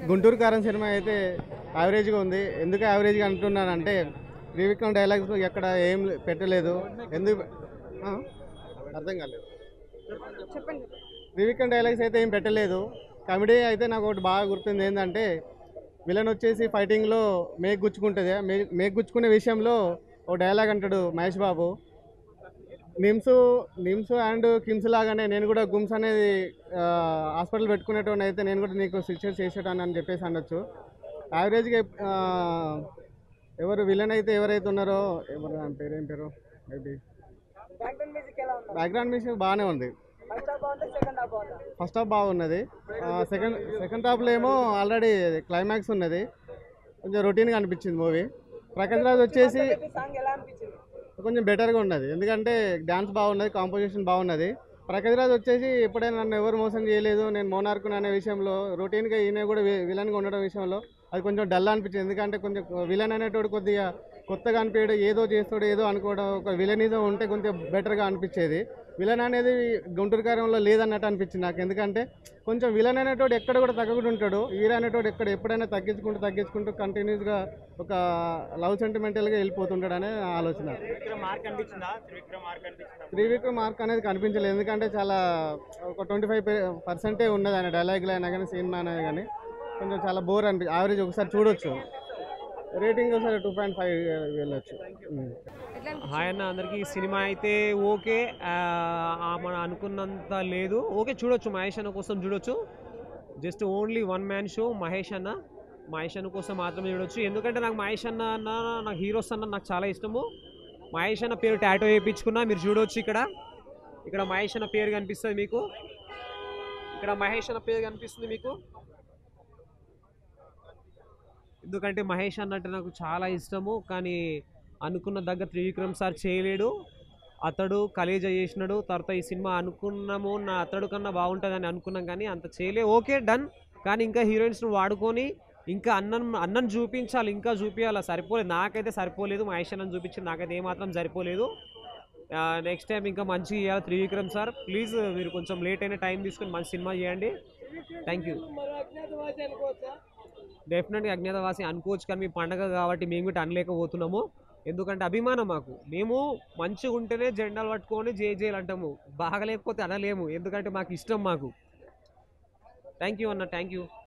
గుంటూరు కారం సినిమా అయితే యావరేజ్గా ఉంది. ఎందుకు యావరేజ్గా అంటున్నానంటే త్రివిక్రమ్ డైలాగ్స్ ఎక్కడ ఏం పెట్టలేదు. ఎందుకు అర్థం కాలేదు. త్రివిక్రమ్ డైలాగ్స్ అయితే ఏం పెట్టలేదు. కామెడీ అయితే నాకు ఒకటి బాగా గుర్తుంది. ఏంటంటే విలన్ వచ్చేసి ఫైటింగ్లో మేక్ గుచ్చుకుంటుంది. మేక్ గుచ్చుకునే విషయంలో ఓ డైలాగ్ అంటాడు మహేష్ బాబు, నిమ్స్ నిమ్స్ అండ్ కిమ్స్ లాగానే నేను కూడా గుమ్స్ అనేది హాస్పిటల్ పెట్టుకునేటోని అయితే నేను కూడా నీకు శిక్ష చేసేటాను అని చెప్పేసి అనొచ్చు. యావరేజ్గా ఎవరు విలన్ అయితే ఎవరైతే ఉన్నారో ఎవరు అని పేరు ఏం పేరు మేబీ బ్యాక్గ్రౌండ్ మ్యూజిక్ బాగానే ఉంది. ఫస్ట్ హాఫ్ బాగున్నది. సెకండ్ హాఫ్లో ఏమో ఆల్రెడీ క్లైమాక్స్ ఉన్నది. కొంచెం రొటీన్గా అనిపించింది మూవీ. ప్రకాష్ రాజ్ వచ్చేసి కొంచెం బెటర్గా ఉన్నది. ఎందుకంటే డ్యాన్స్ బాగున్నది, కాంపోజిషన్ బాగున్నది. ప్రకాష్ రాజ్ వచ్చేసి ఎప్పుడైనా నన్ను ఎవరు మోసం చేయలేదు, నేను మోనార్కును అనే విషయంలో రొటీన్గా ఈయన కూడా విలన్గా ఉండడం విషయంలో అది కొంచెం డల్ అనిపించింది. ఎందుకంటే కొంచెం విలన్ అనేటోడు కొద్దిగా కొత్తగా అనిపించడం, ఏదో చేస్తాడు ఏదో అనుకోవడం, ఒక విలనిజం ఉంటే కొంచెం బెటర్గా అనిపించేది. విలన్ అనేది గుంటూరు కారంలో లేదన్నట్టు అనిపించింది నాకు. ఎందుకంటే కొంచెం విలన్ అనేటోడు ఎక్కడ కూడా తగ్గకుండా ఉంటాడు, హీరో అనేటోడు ఎప్పుడైనా తగ్గించుకుంటూ కంటిన్యూస్గా ఒక లవ్ సెంటిమెంటల్గా వెళ్ళిపోతుంటాడు అనే ఆలోచన. త్రివిక్రమ్ మార్క్ అనేది కనిపించలేదు. ఎందుకంటే చాలా ఒక 25% ఉన్నది ఆయన డైలాగ్లో అయినా కానీ సినిమా అనేది కానీ కొంచెం చాలా బోర్ యావరేజ్ ఒకసారి చూడొచ్చు. రేటింగ్ ఒకసారి 2.5 వెళ్ళొచ్చు. హాయ్ అన్న అందరికీ. సినిమా అయితే ఓకే, మనం అనుకున్నంత లేదు. ఓకే చూడొచ్చు, మహేష్ అన్న కోసం చూడొచ్చు. Just only one man show Mahesh అన్న కోసం మాత్రమే చూడొచ్చు. ఎందుకంటే నాకు మహేష్ అన్న నాకు హీరోస్ అన్న నాకు చాలా ఇష్టము. మహేష్ అన్న పేరు టాటో వేయించుకున్నా, మీరు చూడవచ్చు. ఇక్కడ మహేష్ అన్న పేరు కనిపిస్తుంది మీకు. ఎందుకంటే మహేష్ అన్నట్టు నాకు చాలా ఇష్టము. కానీ అనుకున్న దగ్గర త్రివిక్రమ్ సార్ చేయలేడు. అతడు కలేజా చేసినాడు. తర్వాత ఈ సినిమా అనుకున్నాము అతడు కన్నా బాగుంటుందని అనుకున్నాం, కానీ అంత చేయలే. Okay done. కానీ ఇంకా హీరోయిన్స్ను వాడుకొని ఇంకా అన్నను చూపించాలి, ఇంకా చూపించాలి. సరిపోలేదు, నాకైతే సరిపోలేదు. మహేష్ అన్నను చూపించింది నాకైతే ఏమాత్రం సరిపోలేదు. నెక్స్ట్ టైం ఇంకా మంచిగా చేయాలి త్రివిక్రమ్ సార్. ప్లీజ్ మీరు కొంచెం లేట్ అయినా టైం తీసుకొని మంచి సినిమా చేయండి. Thank you. డెఫినెట్గా అజ్ఞాతవాసి అనుకోవచ్చు, కానీ మీ పండగ కాబట్టి మేము కూడా అనలేకపోతున్నాము. ఎందుకంటే అభిమానం మాకు. మేము మంచిగా ఉంటేనే జెండాలు పట్టుకొని జేజేలు అంటాము, బాగలేకపోతే అనలేము. ఎందుకంటే మాకు ఇష్టం. థ్యాంక్ యూ అన్న, థ్యాంక్ యూ.